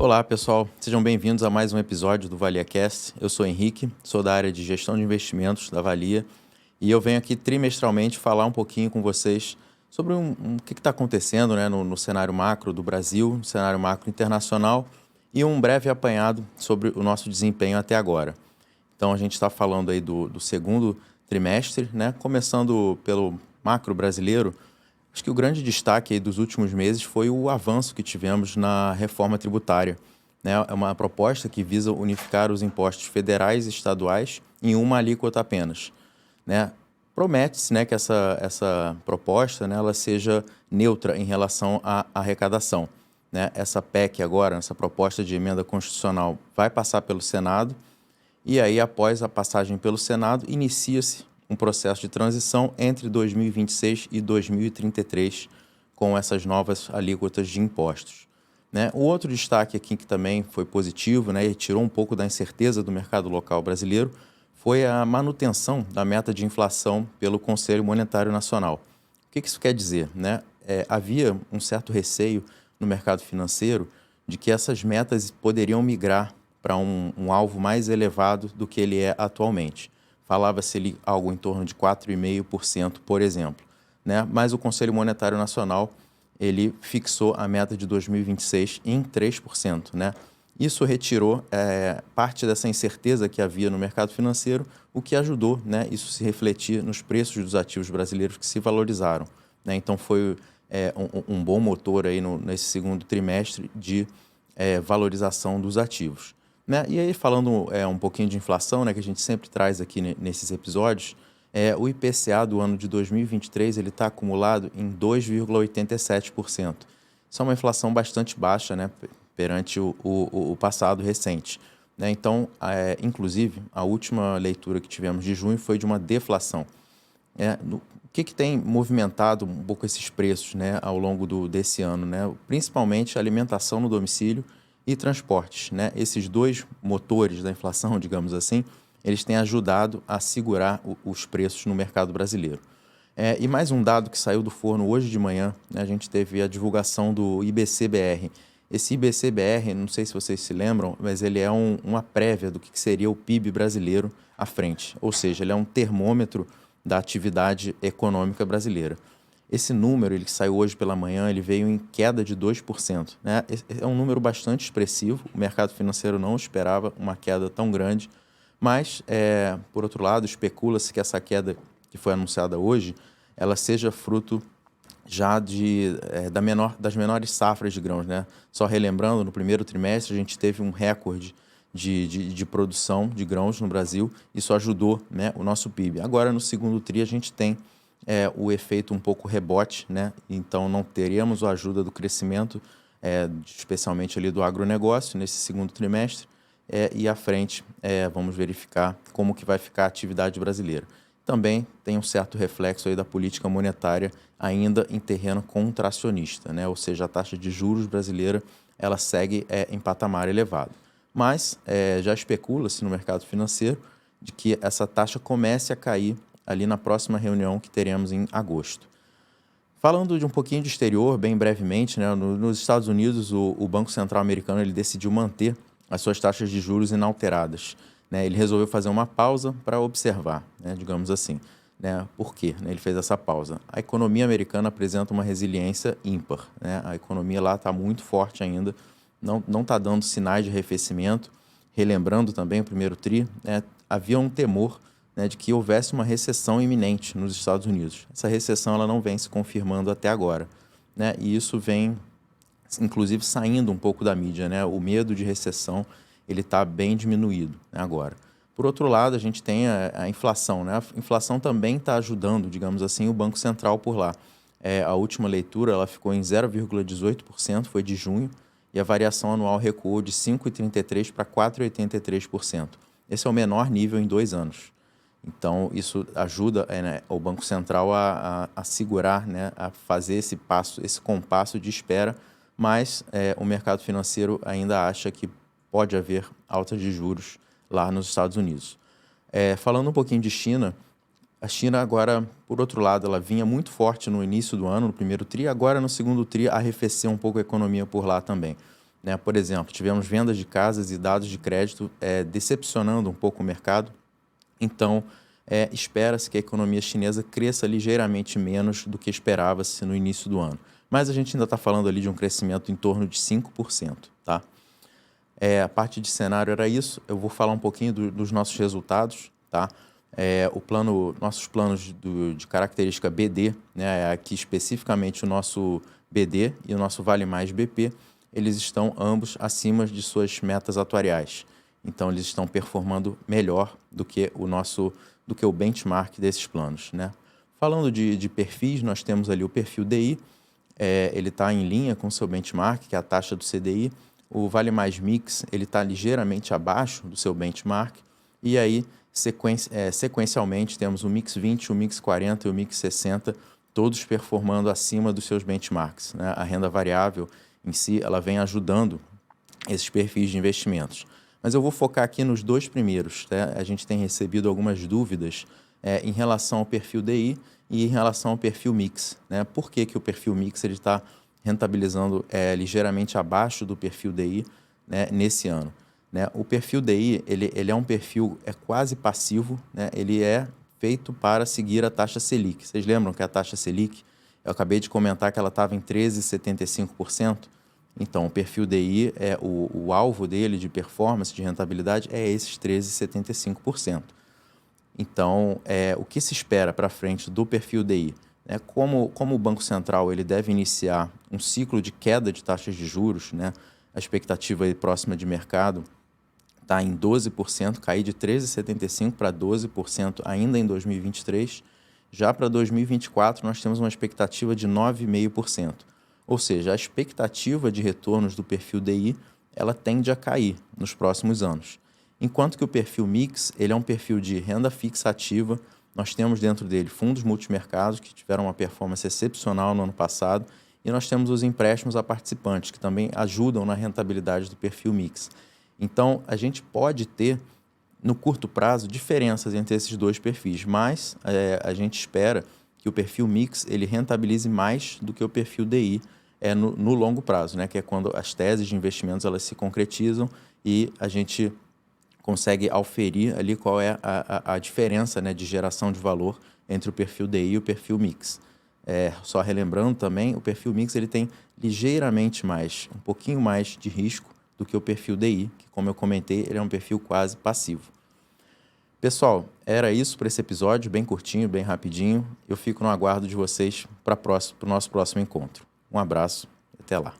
Olá, pessoal. Sejam bem-vindos a mais um episódio do ValiaCast. Eu sou Henrique, sou da área de gestão de investimentos da Valia e eu venho aqui trimestralmente falar um pouquinho com vocês sobre o que está acontecendo, né, no cenário macro do Brasil, no cenário macro internacional e um breve apanhado sobre o nosso desempenho até agora. Então, a gente está falando aí do segundo trimestre, né, começando pelo macro brasileiro. Acho que o grande destaque aí dos últimos meses foi o avanço que tivemos na reforma tributária, né? É uma proposta que visa unificar os impostos federais e estaduais em uma alíquota apenas, né? Promete-se, né, que essa proposta, né, ela seja neutra em relação à arrecadação, né? Essa PEC agora, essa proposta de emenda constitucional, vai passar pelo Senado e aí, após a passagem pelo Senado, inicia-se um processo de transição entre 2026 e 2033 com essas novas alíquotas de impostos, né? O outro destaque aqui que também foi positivo, né, e tirou um pouco da incerteza do mercado local brasileiro foi a manutenção da meta de inflação pelo Conselho Monetário Nacional. O que isso quer dizer, né? Havia um certo receio no mercado financeiro de que essas metas poderiam migrar para um alvo mais elevado do que ele é atualmente. Falava-se ali algo em torno de 4,5%, por exemplo, né? Mas o Conselho Monetário Nacional ele fixou a meta de 2026 em 3%, né? Isso retirou parte dessa incerteza que havia no mercado financeiro, o que ajudou, né, isso se refletir nos preços dos ativos brasileiros que se valorizaram, né? Então foi um bom motor aí nesse segundo trimestre de valorização dos ativos, né? E aí, falando um pouquinho de inflação, né, que a gente sempre traz aqui nesses episódios, o IPCA do ano de 2023 ele está acumulado em 2,87%. Isso é uma inflação bastante baixa, né, perante o passado recente, né? Então, inclusive, a última leitura que tivemos de junho foi de uma deflação. O que tem movimentado um pouco esses preços, né, ao longo desse ano, né? Principalmente alimentação no domicílio e transportes, né? Esses dois motores da inflação, digamos assim, eles têm ajudado a segurar os preços no mercado brasileiro. E mais um dado que saiu do forno hoje de manhã, né, a gente teve a divulgação do IBC-BR. Esse IBC-BR, não sei se vocês se lembram, mas ele é uma prévia do que seria o PIB brasileiro à frente. Ou seja, ele é um termômetro da atividade econômica brasileira. Esse número, ele que saiu hoje pela manhã, ele veio em queda de 2%, né? É um número bastante expressivo, o mercado financeiro não esperava uma queda tão grande, mas, por outro lado, especula-se que essa queda que foi anunciada hoje, ela seja fruto já das menores safras de grãos, né? Só relembrando, no primeiro trimestre a gente teve um recorde de produção de grãos no Brasil, isso ajudou, né, o nosso PIB. Agora, no segundo tri, a gente tem o efeito um pouco rebote, né? Então, não teríamos a ajuda do crescimento, especialmente ali do agronegócio, nesse segundo trimestre, e à frente vamos verificar como que vai ficar a atividade brasileira. Também tem um certo reflexo aí da política monetária ainda em terreno contracionista, né? Ou seja, a taxa de juros brasileira ela segue em patamar elevado. Mas já especula-se no mercado financeiro de que essa taxa comece a cair ali na próxima reunião que teremos em agosto. Falando de um pouquinho de exterior, bem brevemente, né, nos Estados Unidos, o Banco Central americano ele decidiu manter as suas taxas de juros inalteradas, né? Ele resolveu fazer uma pausa para observar, né, digamos assim, né? Por quê, né, ele fez essa pausa? A economia americana apresenta uma resiliência ímpar, né? A economia lá está muito forte ainda, não está dando sinais de arrefecimento. Relembrando também o primeiro tri, né, havia um temor, né, de que houvesse uma recessão iminente nos Estados Unidos. Essa recessão ela não vem se confirmando até agora, né? E isso vem, inclusive, saindo um pouco da mídia, né? O medo de recessão ele está bem diminuído, né, agora. Por outro lado, a gente tem a inflação, né? A inflação também está ajudando, digamos assim, o Banco Central por lá. A última leitura ela ficou em 0,18%, foi de junho, e a variação anual recuou de 5,33% para 4,83%. Esse é o menor nível em 2 anos. Então, isso ajuda né, o Banco Central a segurar, né, a fazer esse compasso de espera, mas o mercado financeiro ainda acha que pode haver altas de juros lá nos Estados Unidos. Falando um pouquinho de China, a China agora, por outro lado, ela vinha muito forte no início do ano, no primeiro tri, agora no segundo tri arrefeceu um pouco a economia por lá também, né? Por exemplo, tivemos vendas de casas e dados de crédito decepcionando um pouco o mercado. Então, espera-se que a economia chinesa cresça ligeiramente menos do que esperava-se no início do ano. Mas a gente ainda está falando ali de um crescimento em torno de 5%, tá? A parte de cenário era isso. Eu vou falar um pouquinho dos nossos resultados, tá? Nossos planos de característica BD, né? Aqui especificamente o nosso BD e o nosso Vale Mais BP, eles estão ambos acima de suas metas atuariais. Então, eles estão performando melhor do que o benchmark desses planos, né? Falando de perfis, nós temos ali o perfil DI, ele está em linha com o seu benchmark, que é a taxa do CDI. O Vale Mais Mix, ele está ligeiramente abaixo do seu benchmark. E aí, sequencialmente, temos o Mix 20, o Mix 40 e o Mix 60, todos performando acima dos seus benchmarks, né? A renda variável em si, ela vem ajudando esses perfis de investimentos. Mas eu vou focar aqui nos dois primeiros, tá? A gente tem recebido algumas dúvidas em relação ao perfil DI e em relação ao perfil Mix, né? Por que o perfil Mix está rentabilizando ligeiramente abaixo do perfil DI, né, nesse ano, né? O perfil DI ele é um perfil quase passivo, né? Ele é feito para seguir a taxa Selic. Vocês lembram que a taxa Selic, eu acabei de comentar que ela estava em 13,75%? Então, o perfil DI, o alvo dele de performance, de rentabilidade, é esses 13,75%. Então, o que se espera para frente do perfil DI? Como o Banco Central ele deve iniciar um ciclo de queda de taxas de juros, né? A expectativa aí próxima de mercado está em 12%, cair de 13,75% para 12% ainda em 2023. Já para 2024, nós temos uma expectativa de 9,5%. Ou seja, a expectativa de retornos do perfil DI ela tende a cair nos próximos anos. Enquanto que o perfil Mix ele é um perfil de renda fixa ativa. Nós temos dentro dele fundos multimercados que tiveram uma performance excepcional no ano passado e nós temos os empréstimos a participantes que também ajudam na rentabilidade do perfil Mix. Então, a gente pode ter, no curto prazo, diferenças entre esses dois perfis, mas a gente espera que o perfil Mix ele rentabilize mais do que o perfil DI no longo prazo, né? Que é quando as teses de investimentos elas se concretizam e a gente consegue auferir ali qual é a diferença, né, de geração de valor entre o perfil DI e o perfil Mix. Só relembrando também, o perfil Mix ele tem ligeiramente mais, um pouquinho mais de risco do que o perfil DI, que como eu comentei, ele é um perfil quase passivo. Pessoal, era isso para esse episódio, bem curtinho, bem rapidinho. Eu fico no aguardo de vocês para o nosso próximo encontro. Um abraço e até lá.